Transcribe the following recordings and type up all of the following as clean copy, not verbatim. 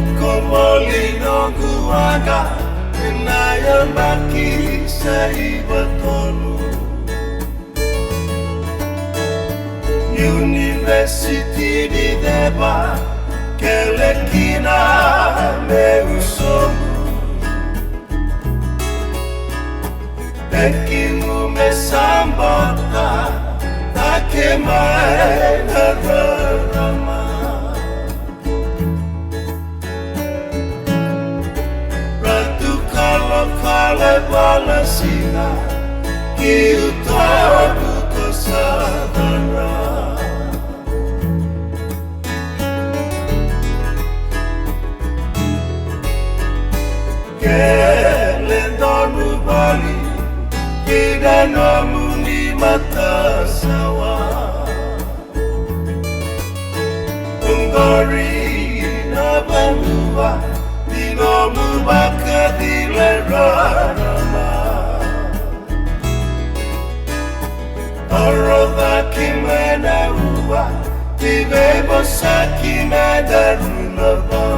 Soko Voli no guaga inayambaki sa ibatolu University di deba kelekina meusomu Ekimu mesambota takemae nararama Ratu kala bala sina kiutabu kosadara Kelendonu bali Kida namuni mata sawa Ungori na bandua Dinomu baka dilerarama Orodha kimena uwa Dibebo sakina darunaba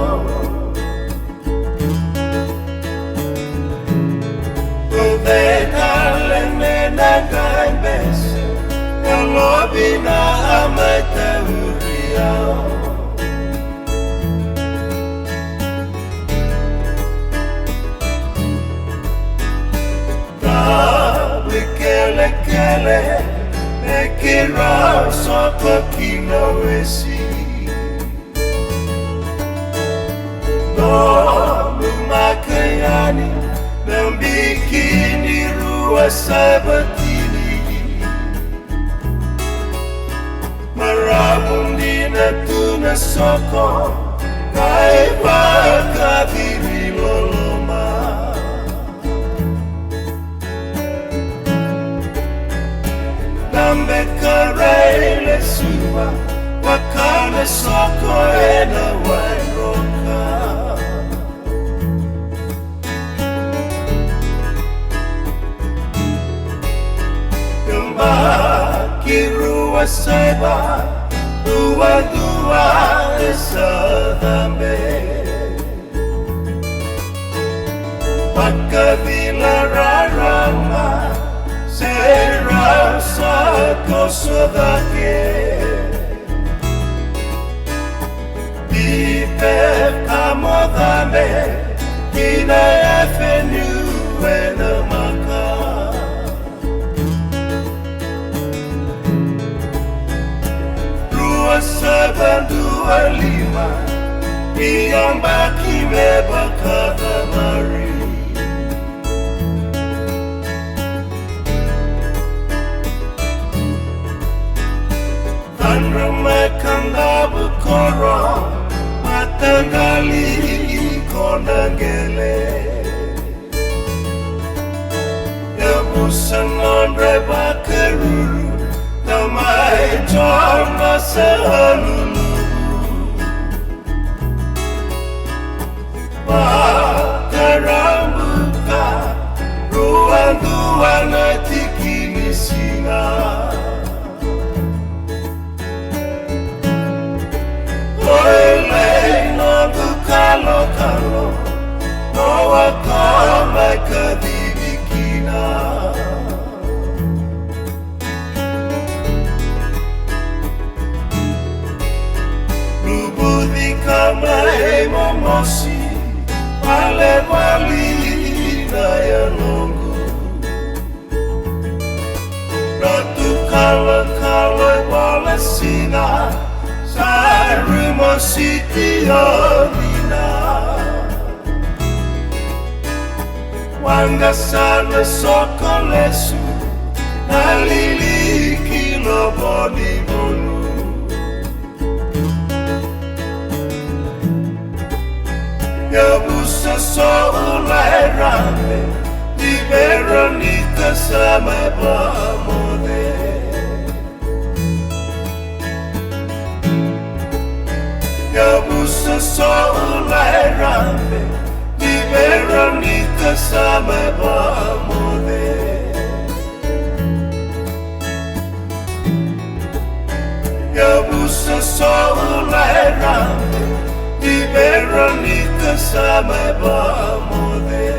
Bina amatauria Kele Nekira Soko Kinawesi No Lumakayani Nambikini Rua Sabatini Marabundina tuna soko Kaiba kadiri loloma Nambe karele suwa Wakane soko ena wairoka Kirua saiba Dua esadambe Pakavila rarama Sera sako sodake Dipe kamodame Kina efenu enamaka Sabandua lima Iyamba kimeba katamari Vanrama kandabu koro Matangali konangele Yabusan onre bakaruru Namai jorma sehalulu Makarambuka Ruanduana tikini singa Oile nondu kalo Noa kama kadibikina Kamae momosi Pale wali na ya longu Ratu kala wala sina Sarimo siti odina Wanga sana soko lesu Nalili kilo boni bonu Yabusa soulai rame Di Veronica sama bamode Yabusa soulai rame Di Veronica sama bamode Yabusa soulai rame Di Veronica same ba mode